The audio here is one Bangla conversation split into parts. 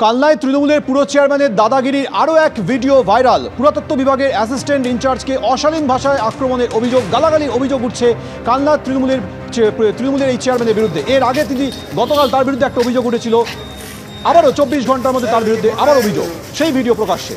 কালনায় তৃণমূলের পুর চেয়ারম্যানের দাদাগিরির আরও এক ভিডিও ভাইরাল। পুরাতত্ত্ব বিভাগের অ্যাসিস্ট্যান্ট ইনচার্জকে অশালীন ভাষায় আক্রমণের অভিযোগ, গালাগালির অভিযোগ উঠছে কালনা তৃণমূলের এই চেয়ারম্যানের বিরুদ্ধে। এর আগে তিনি গতকাল তার বিরুদ্ধে একটা অভিযোগ উঠেছিল, আবারও 24 ঘন্টার মধ্যে তার বিরুদ্ধে আবার অভিযোগ। সেই ভিডিও প্রকাশ্যে।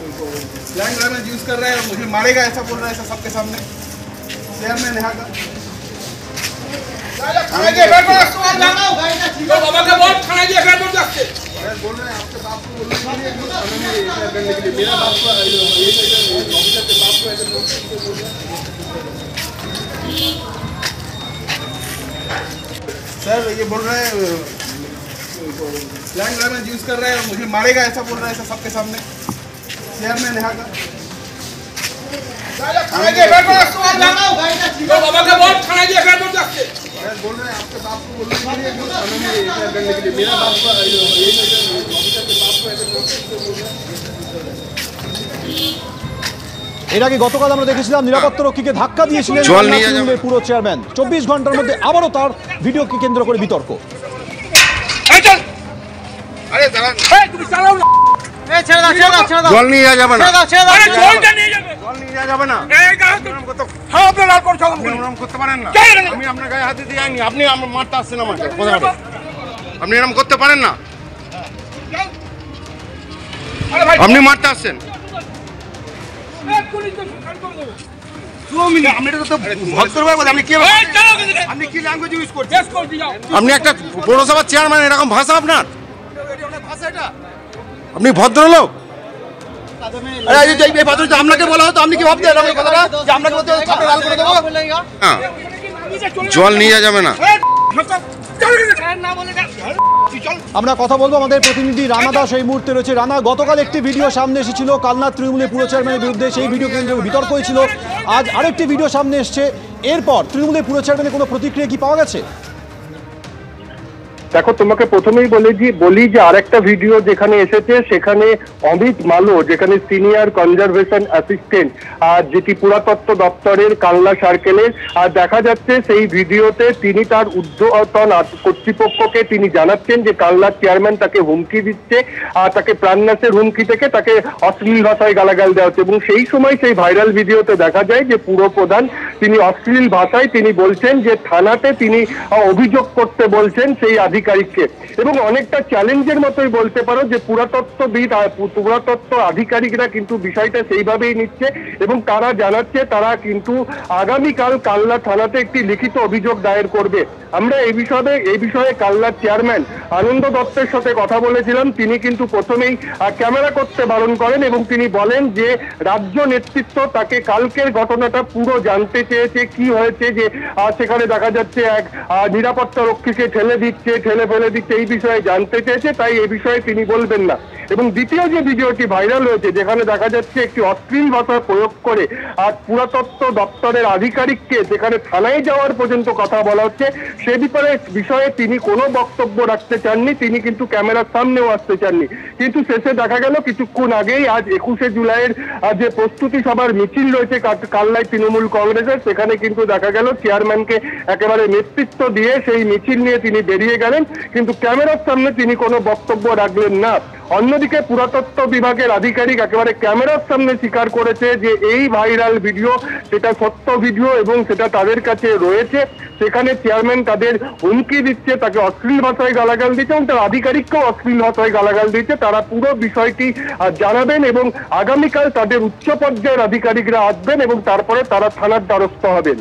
सर ये बोल रहे हैं स्लैंग लैंग्वेज यूज कर रहे हैं और मुझे मारेगा ऐसा बोल रहे हैं सबके सामने। चेयरमैन यहाँ का बोल रहे हैं आपके बाप को बोलने के लिए करने के लिए मेरा बाप को এর আগে গতকাল আমরা দেখেছিলাম নিরাপত্তা রক্ষীকে ধাক্কা দিয়েছিলেন তৃণমূলের পুরো চেয়ারম্যান। 24 ঘন্টার মধ্যে আবারও তার ভিডিওকে কেন্দ্র করে বিতর্ক। জল নিয়ে যাবে না, করতে পারেন না। আমি আপনার গায়ে হাতে দিয়ে আইনি, আপনি আমার মারতে আসছেন আমাকে। আপনি এরকম করতে পারেন না, আপনি মারতে আসছেন। আপনি একটা পৌরসভার চেয়ারম্যান, এরকম ভাষা আপনার? আপনি ভদ্রলোক? আপনাকে বলা হতো, আপনি কি ভাবতেন জল নিয়ে যাবে না? আমরা কথা বলবো আমাদের প্রতিনিধি রানা দাস এই মুহূর্তে রয়েছে। রানা, গতকাল একটি ভিডিও সামনে এসেছিল কালনা তৃণমূলের পুর চেয়ারম্যানের বিরুদ্ধে, সেই ভিডিও কেন্দ্রে বিতর্ক হয়েছিল। আজ আরেকটি ভিডিও সামনে এসছে, এরপর তৃণমূলের পুর চেয়ারম্যানের কোনো প্রতিক্রিয়া কি পাওয়া গেছে? দেখো, তোমাকে প্রথমেই বলি যে আরেকটা ভিডিও যেখানে এসেছে সেখানে অমিত মালো, যেখানে সিনিয়র কনজারভেশন অ্যাসিস্ট্যান্ট যেটি পুরাতত্ত্ব দপ্তরের কালনা সার্কেলের, আর দেখা যাচ্ছে সেই ভিডিওতে তিনি তার ঊর্ধ্বতন কর্তৃপক্ষকে তিনি জানাচ্ছেন যে কালনার চেয়ারম্যান তাকে হুমকি দিচ্ছে, তাকে প্রাণনাশের হুমকি থেকে তাকে অশ্লীল ভাষায় গালাগাল দেওয়া হচ্ছে। এবং সেই সময় সেই ভাইরাল ভিডিওতে দেখা যায় যে পুরপ্রধান তিনি অশ্লীল ভাষায় তিনি বলছেন যে থানাতে তিনি অভিযোগ করতে বলছেন সেই আধিকারিককে, এবং অনেকটা চ্যালেঞ্জের মতোই বলতে পারো যে পুরাতত্ত্ব আধিকারিকরা কিন্তু বিষয়টা সেইভাবেই নিচ্ছে এবং তারা জানাচ্ছে তারা কিন্তু আগামীকাল কালনা থানাতে একটি লিখিত অভিযোগ দায়ের করবে। আমরা এই বিষয়ে কালনার চেয়ারম্যান আনন্দ দত্তের সাথে কথা বলেছিলাম। তিনি কিন্তু প্রথমেই ক্যামেরা করতে বারণ করেন এবং তিনি বলেন যে রাজ্য নেতৃত্ব তাকে কালকের ঘটনাটা পুরো জানতে চেয়েছে, কি হয়েছে, যে সেখানে দেখা যাচ্ছে এক নিরাপত্তা রক্ষীকে ঠেলে ফেলে দিচ্ছে, এই বিষয়ে জানতে চেয়েছে, তাই এই বিষয়ে তিনি বলবেন না। এবং দ্বিতীয় যে ভিডিওটি ভাইরাল হয়েছে যেখানে দেখা যাচ্ছে একটি অশ্লীল ভাষা প্রয়োগ করে আর পুরাতত্ত্ব দপ্তরের আধিকারিককে যেখানে থানায় যাওয়ার পর্যন্ত কথা বলা হচ্ছে, সে বিষয়ে তিনি কোনো বক্তব্য রাখতে চাননি, তিনি কিন্তু ক্যামেরার সামনেও আসতে চাননি। কিন্তু শেষে দেখা গেল কিছুক্ষণ আগেই আজ 21শে জুলাইয়ের যে প্রস্তুতি সভার মিছিল রয়েছে কালনায় তৃণমূল কংগ্রেসের, সেখানে কিন্তু দেখা গেল চেয়ারম্যানকে একেবারে নেতৃত্ব দিয়ে সেই মিছিল নিয়ে তিনি বেরিয়ে গেলেন, কিন্তু ক্যামেরার সামনে তিনি কোনো বক্তব্য রাখলেন না। অন্যদিকে পুরাতত্ত্ব বিভাগের আধিকারিক একেবারে ক্যামেরার সামনে স্বীকার করেছে যে এই ভাইরাল ভিডিও সেটা সত্য ভিডিও এবং সেটা তাদের কাছে রয়েছে। সেখানে চেয়ারম্যান তাদের হুমকি দিচ্ছে, তাকে অশ্লীল ভাষায় গালাগাল দিচ্ছে এবং তার আধিকারিককেও অশ্লীল ভাষায় গালাগাল দিচ্ছে। তারা পুরো বিষয়টি জানাবেন এবং আগামীকাল তাদের উচ্চ পর্যায়ের আধিকারিকরা আসবেন এবং তারপরে তারা থানার দ্বারস্থ হবেন।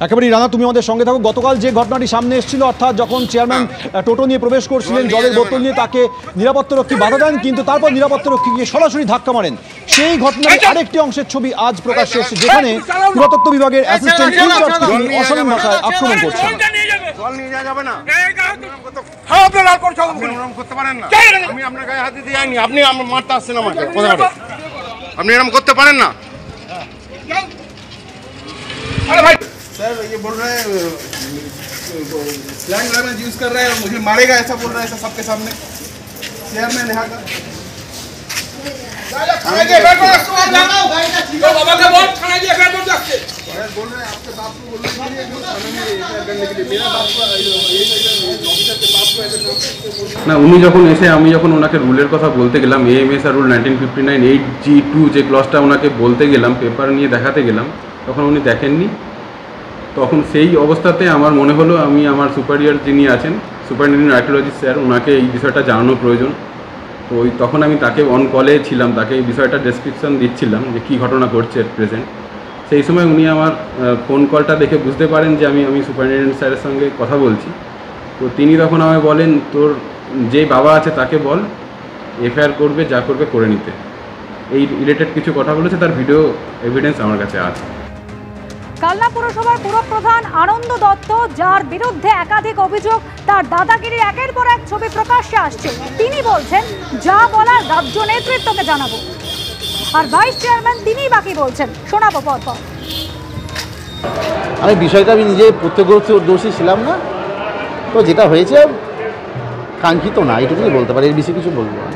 একেবারেই রানা, তুমি আমাদের সঙ্গে থাকো। গতকাল যে ঘটনাটি সামনে এসেছিল, অর্থাৎ যখন চেয়ারম্যান টোটো নিয়ে প্রবেশ করছিলেন, জলের বোতল নিয়ে তাকে নিরাপত্তা রক্ষী বাধা দেন, কিন্তু তারপর নিরাপত্তা রক্ষী গিয়ে সরাসরি ধাক্কা মারেন, সেই ঘটনার আরেকটি অংশের ছবি আজ প্রকাশ্যে এসেছে, যেখানে পুরাতত্ত্ব বিভাগের অ্যাসিস্ট্যান্ট ইনচার্জকে তিনি অশালীন ভাষায় আক্রমণ করছেন। জল নিয়ে যাবে না, করতে পারেন না। আমি আপনার গায়ে হাতে দিয়ে আইনি, আপনি আমার মারতে আসছেন আমাকে। আপনি এরকম করতে পারেন না। सर ये बोल रहे हैं स्लैंग लैंग्वेज यूज कर रहे हैं और मुझे मारेगा ऐसा बोल रहे हैं सबके सामने। चेयरमैन यहाँ का না, উনি যখন এসে আমি যখন ওনাকে রুলের কথা বলতে গেলাম, AMSR রুল 1959 8G2 যে ক্লজটা ওনাকে বলতে গেলাম, পেপার নিয়ে দেখাতে গেলাম, তখন উনি দেখেননি। তখন সেই অবস্থাতে আমার মনে হলো আমি আমার সুপারিয়র যিনি আছেন, সুপারিনটেন্ডেন্ট আর্কিওলজি স্যার, ওনাকে এই বিষয়টা জানানো প্রয়োজন। তো তখন আমি তাকে অন কলে ছিলাম, তাকে এই বিষয়টা ডেসক্রিপশন দিচ্ছিলাম যে কী ঘটনা ঘটছে প্রেজেন্ট। সেই সময় উনি আমার ফোন কলটা দেখে বুঝতে পারেন যে আমি সুপারিনটেন্ডেন্ট স্যারের সঙ্গে কথা বলছি। তো তিনি তখন আমায় বলেন, তোর যে বাবা আছে তাকে বল FIR করবে, যা করবে করে নিতে। এই রিলেটেড কিছু কথা বলেছে, তার ভিডিও এভিডেন্স আমার কাছে আছে। কালনা পুরসভার পুরপ্রধান আনন্দ দত্ত, যার বিরুদ্ধে একাধিক অভিযোগ, তার দাদাগিরির একের পর এক ছবি প্রকাশ্যে আসছে, তিনি বলছেন যা বলার রাজ্য নেতৃত্বকে জানাবো। আর ভাইস চেয়ারম্যান তিনিই বাকি বলছেন, শোনাবো পরপর। আমি বিষয়টা আমি নিজে প্রত্যক্ষদর্শী ছিলাম না, তো যেটা হয়েছে কাঙ্ক্ষিত না, এটুকুই বলতে পারি, এর বেশি কিছু বলবো না।